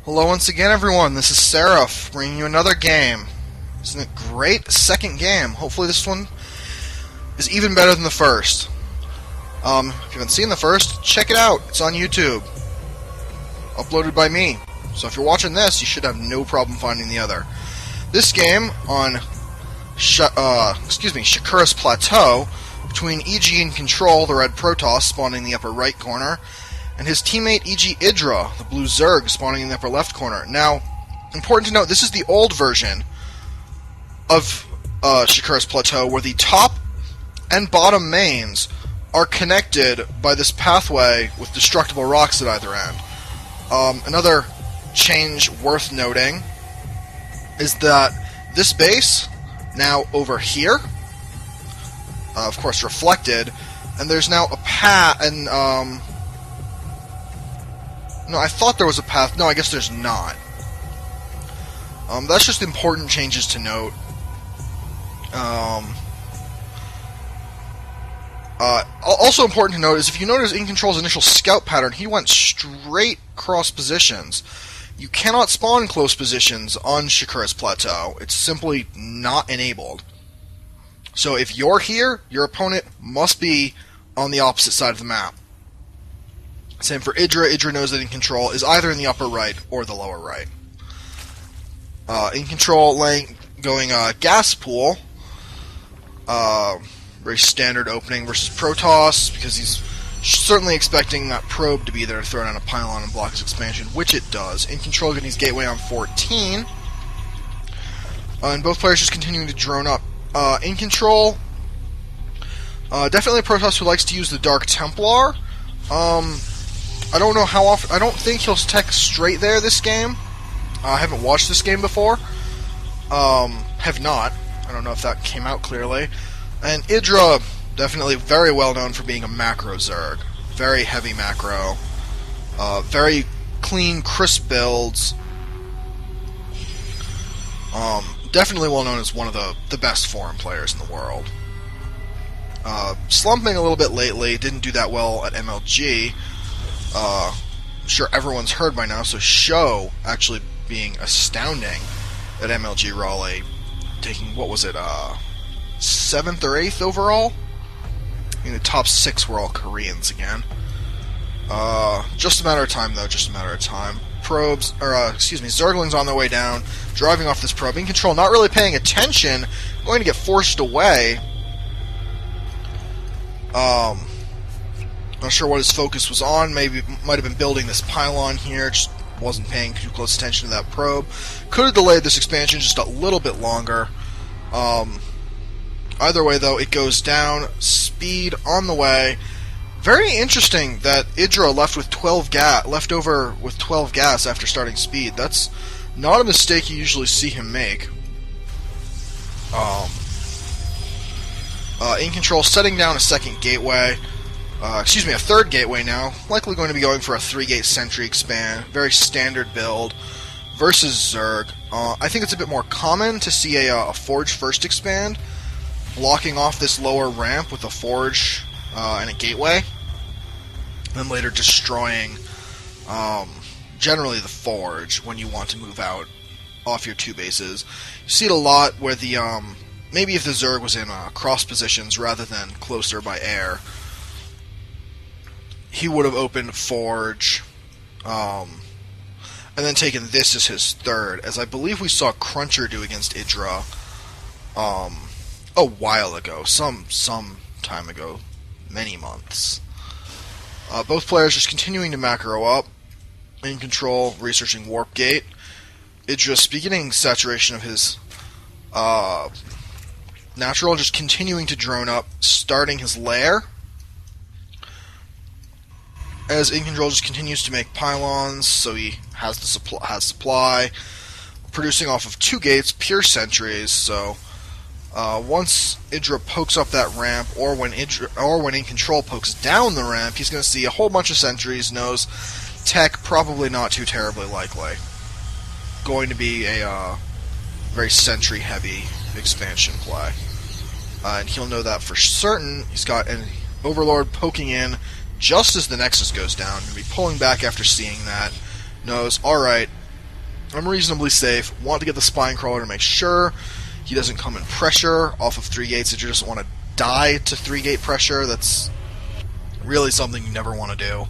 Hello once again, everyone. This is Seraph, bringing you another game. Isn't it great? Second game. Hopefully this one is even better than the first. If you haven't seen the first, check it out. It's on YouTube. Uploaded by me. So if you're watching this, you should have no problem finding the other. This game on Shakura's Plateau, between iNcontroL, the red Protoss spawning in the upper right corner, and his teammate Idra, the blue Zerg, spawning in the upper left corner. Now, important to note, this is the old version of Shakura's Plateau, where the top and bottom mains are connected by this pathway with destructible rocks at either end. Another change worth noting is that this base, now over here, of course reflected, and there's now a path, and no, I thought there was a path. No, I guess there's not. That's just important changes to note. Also important to note is if you notice iNcontroL's initial scout pattern, he went straight cross positions. You cannot spawn close positions on Shakura's Plateau. It's simply not enabled. So if you're here, your opponent must be on the opposite side of the map. Same for Idra. Idra knows that iNcontroL is either in the upper right or the lower right. iNcontroL going gas pool. Very standard opening versus Protoss, because he's certainly expecting that probe to be there to throw down a pylon and block his expansion, which it does. iNcontroL getting his gateway on 14. And both players just continuing to drone up. iNcontroL, definitely a Protoss who likes to use the Dark Templar. I don't know how often. I don't think he'll tech straight there this game. I haven't watched this game before. Have not. I don't know if that came out clearly. And Idra, definitely very well known for being a macro Zerg. Very heavy macro. Very clean, crisp builds. Definitely well known as one of the best foreign players in the world. Slumping a little bit lately. Didn't do that well at MLG. I'm sure everyone's heard by now, so Show actually being astounding at MLG Raleigh, taking, what was it, 7th or 8th overall? I mean, the top 6 were all Koreans again. Just a matter of time, though, just a matter of time. Probes, or, Zerglings on their way down, driving off this probe. iNcontroL not really paying attention, going to get forced away. Not sure what his focus was on. Maybe might have been building this pylon here. Just wasn't paying too close attention to that probe. Could have delayed this expansion just a little bit longer. Either way, though, it goes down. Speed on the way. Very interesting that Idra left over with 12 gas after starting speed. That's not a mistake you usually see him make. iNcontroL setting down a second gateway. A third gateway now. Likely going to be going for a 3-gate sentry expand. Very standard build. Versus Zerg. I think it's a bit more common to see a Forge first expand, blocking off this lower ramp with a Forge and a gateway. Then later destroying, generally the Forge, when you want to move out off your 2 bases. You see it a lot where the, maybe if the Zerg was in cross positions rather than closer by air, he would have opened Forge, and then taken this as his third, as I believe we saw Cruncher do against Idra a while ago, some time ago, many months. Both players just continuing to macro up. iNcontroL researching Warp Gate. Idra beginning saturation of his natural, just continuing to drone up, starting his lair. As iNcontroL just continues to make pylons, so he has supply, producing off of 2 gates, pure sentries. So once Idra pokes up that ramp, or when iNcontroL pokes down the ramp, he's going to see a whole bunch of sentries. Knows tech probably not too terribly likely. Going to be a very sentry-heavy expansion play, and he'll know that for certain. He's got an Overlord poking in just as the Nexus goes down. He'll be pulling back after seeing that. Knows, alright, I'm reasonably safe. Want to get the spine crawler to make sure he doesn't come in pressure off of 3 gates. Idra doesn't want to die to 3 gate pressure. That's really something you never want to do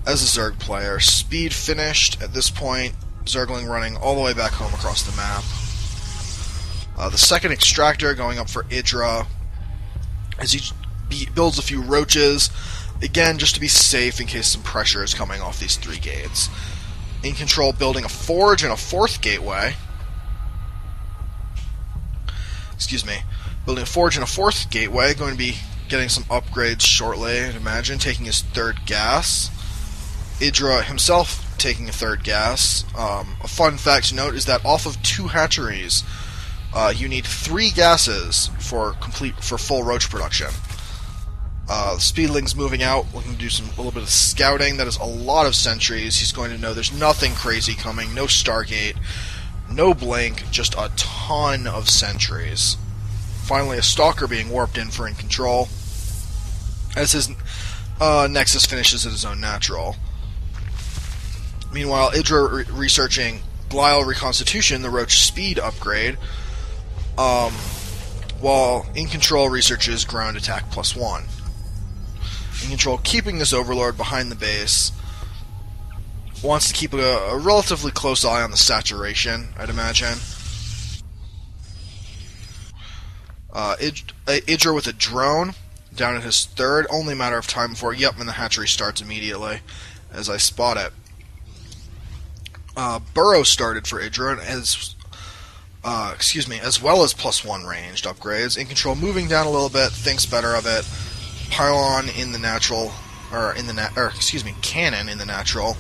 as a Zerg player. Speed finished at this point. Zergling running all the way back home across the map. The second extractor going up for Idra as he builds a few roaches, again just to be safe in case some pressure is coming off these 3 gates. iNcontroL building a forge and a 4th gateway. Excuse me. Building a forge and a 4th gateway. Going to be getting some upgrades shortly, I'd imagine. Taking his 3rd gas. Idra himself taking a 3rd gas. A fun fact to note is that off of 2 hatcheries, you need 3 gases for full roach production. The Speedling's moving out, looking to do a little bit of scouting. That is a lot of sentries. He's going to know there's nothing crazy coming. No Stargate, no Blink, just a ton of sentries. Finally, a Stalker being warped in for iNcontroL as his Nexus finishes at his own natural. Meanwhile, Idra researching Glial Reconstitution, the Roach speed upgrade, while iNcontroL researches Ground Attack +1. iNcontroL keeping this Overlord behind the base. Wants to keep a relatively close eye on the saturation, I'd imagine. Idra with a drone down at his 3rd. Only a matter of time before, and the hatchery starts immediately as I spot it. Burrow started for Idra as well as +1 ranged upgrades. iNcontroL moving down a little bit, thinks better of it. Pylon in the natural, cannon in the natural.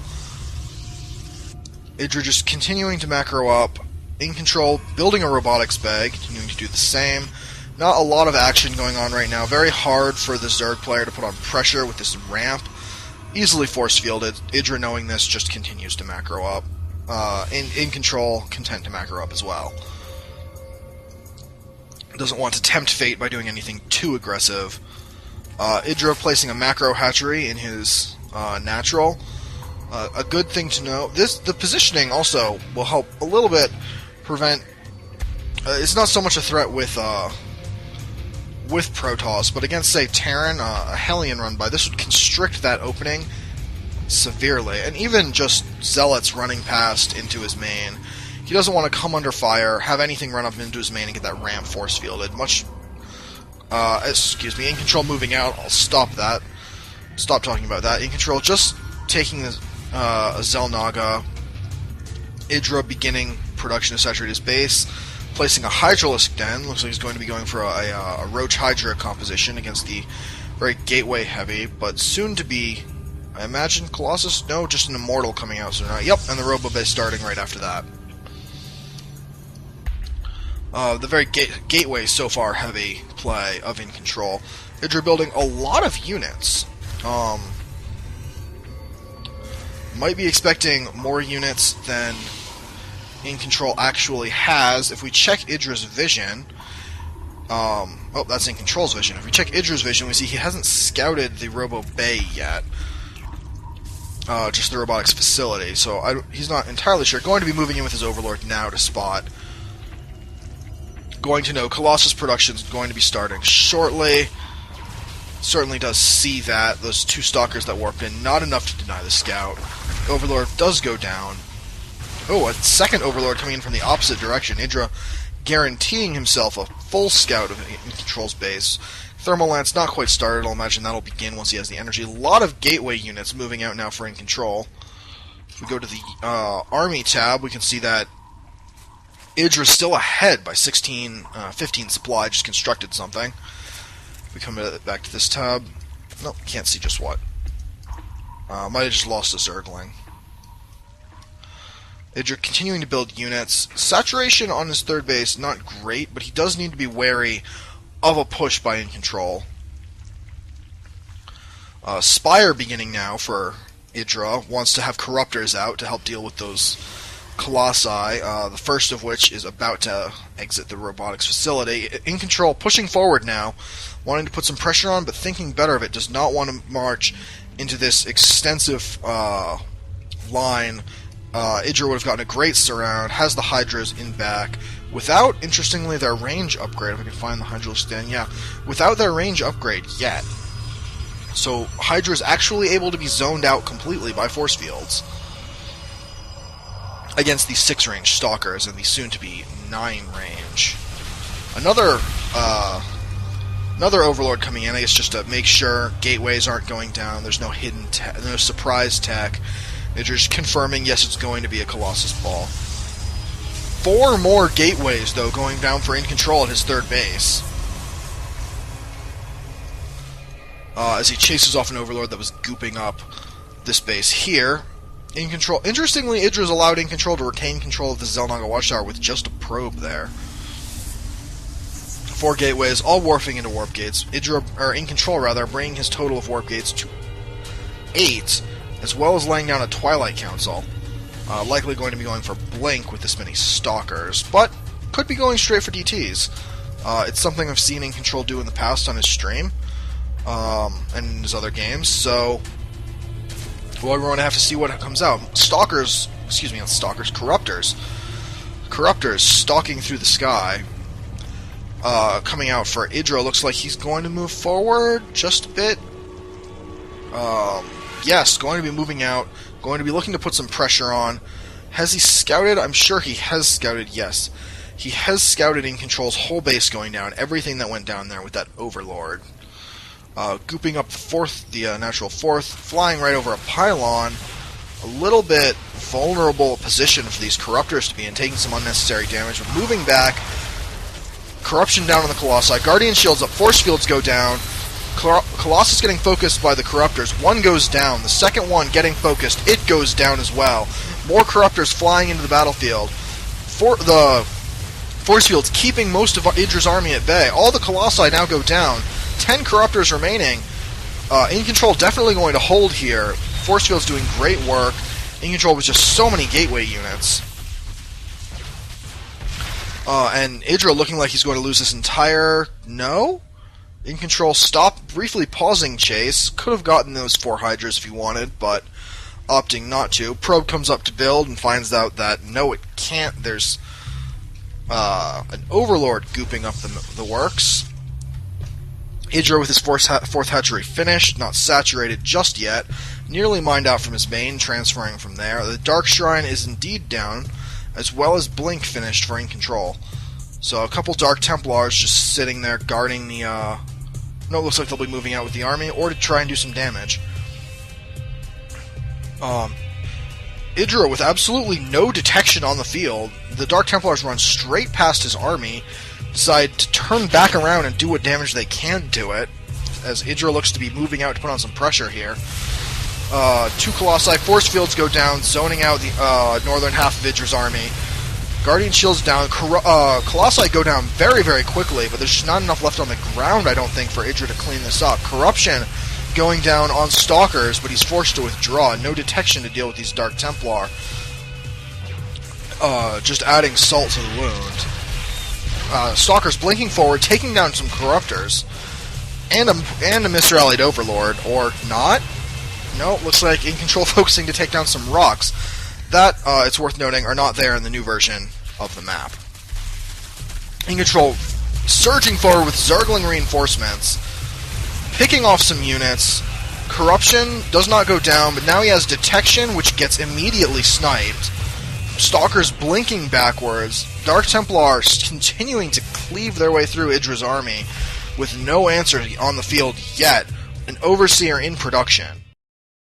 Idra just continuing to macro up. iNcontroL building a robotics bag, continuing to do the same. Not a lot of action going on right now. Very hard for the Zerg player to put on pressure with this ramp. Easily force fielded. Idra, knowing this, just continues to macro up. iNcontroL content to macro up as well. Doesn't want to tempt fate by doing anything too aggressive. Idra placing a macro hatchery in his natural. A good thing to know. The positioning also will help a little bit prevent. It's not so much a threat with Protoss, but against, say, Terran, a Hellion run by, this would constrict that opening severely. And even just Zealots running past into his main, he doesn't want to come under fire, have anything run up into his main and get that ramp force fielded. iNcontroL moving out. I'll stop that. Stop talking about that. iNcontroL just taking a Zelnaga. Idra beginning production to saturate his base. Placing a Hydralisk Den. Looks like he's going to be going for a Roach Hydra composition against the very gateway heavy, but soon to be, I imagine, Colossus? No, just an Immortal coming out soon. And the Robo base starting right after that. The very gateway so far heavy play of iNcontroL. Idra building a lot of units. Might be expecting more units than iNcontroL actually has. If we check Idra's vision, that's iNcontrol's vision. If we check Idra's vision, we see he hasn't scouted the Robo Bay yet. Just the robotics facility, so he's not entirely sure. Going to be moving in with his Overlord now to spot. Going to know Colossus production is going to be starting shortly. Certainly does see that. Those 2 Stalkers that warped in, not enough to deny the scout. Overlord does go down. Oh, a second Overlord coming in from the opposite direction. Idra guaranteeing himself a full scout of iNcontrol's base. Thermal Lance not quite started. I'll imagine that'll begin once he has the energy. A lot of gateway units moving out now for iNcontroL. If we go to the Army tab, we can see that Idra's still ahead by 15 supply, just constructed something. If we come back to this tab, nope, can't see just what. Might have just lost a Zergling. Idra continuing to build units. Saturation on his 3rd base, not great, but he does need to be wary of a push by iNcontroL. Spire beginning now for Idra. Wants to have Corruptors out to help deal with those Colossi, the first of which is about to exit the robotics facility. iNcontroL pushing forward now, wanting to put some pressure on, but thinking better of it. Does not want to march into this extensive line Idra would have gotten a great surround, has the Hydras in back, without, interestingly, their range upgrade. If I can find the Hydra stand, yeah. Without their range upgrade yet. So, Hydra is actually able to be zoned out completely by force fields against the 6-range Stalkers and the soon-to-be 9-range. Another Overlord coming in, I guess, just to make sure gateways aren't going down, there's no hidden no surprise tech. They're just confirming, yes, it's going to be a Colossus Ball. 4 more gateways, though, going down for iNcontroL at his 3rd base. As he chases off an Overlord that was gooping up this base here. iNcontroL. Interestingly, Idra's allowed iNcontroL to retain control of the Xel'Naga Watchtower with just a probe there. 4 gateways, all warping into warp gates. iNcontroL rather, bringing his total of warp gates to 8, as well as laying down a Twilight Council. Likely going to be going for Blink with this many Stalkers, but could be going straight for DTs. It's something I've seen iNcontroL do in the past on his stream, and in his other games, so well, we're going to have to see what comes out. Corruptors. Corruptors stalking through the sky. Coming out for Idra, looks like he's going to move forward just a bit. Yes, going to be moving out, going to be looking to put some pressure on. Has he scouted? I'm sure he has scouted, yes. He has scouted iNcontrol's whole base going down, everything that went down there with that Overlord. Gooping up the natural 4th, flying right over a pylon. A little bit vulnerable position for these Corruptors to be in, taking some unnecessary damage, but moving back. Corruption down on the Colossi. Guardian shields up, force fields go down. Colossus getting focused by the Corruptors. 1 goes down. The second one getting focused. It goes down as well. More Corruptors flying into the battlefield. The force fields keeping most of Idra's army at bay. All the Colossi now go down. 10 Corruptors remaining. iNcontroL definitely going to hold here. Force fields doing great work. iNcontroL was just so many gateway units. And Idra looking like he's going to lose this entire... No? iNcontroL briefly pausing chase. Could have gotten those 4 Hydras if he wanted, but opting not to. Probe comes up to build and finds out that no, it can't. There's an Overlord gooping up the works. Idra with his 4th hatchery finished, not saturated just yet. Nearly mined out from his main, transferring from there. The Dark Shrine is indeed down, as well as Blink finished for iNcontroL. So a couple Dark Templars just sitting there guarding the... No, it looks like they'll be moving out with the army, or to try and do some damage. Idra with absolutely no detection on the field. The Dark Templars run straight past his army, decide to turn back around and do what damage they can to it, as Idra looks to be moving out to put on some pressure here. 2 Colossi, force fields go down, zoning out the northern half of Idra's army. Guardian shields down, Colossi go down very, very quickly, but there's just not enough left on the ground, I don't think, for Idra to clean this up. Corruption going down on Stalkers, but he's forced to withdraw. No detection to deal with these Dark Templar. Just adding salt to the wound. Stalkers blinking forward, taking down some Corruptors, and a misrallied Overlord, or not? No, looks like iNcontroL focusing to take down some rocks. That, it's worth noting, are not there in the new version of the map. iNcontroL surging forward with Zergling reinforcements, picking off some units. Corruption does not go down, but now he has detection, which gets immediately sniped. Stalkers blinking backwards. Dark Templars continuing to cleave their way through Idra's army with no answer on the field yet. An Overseer in production.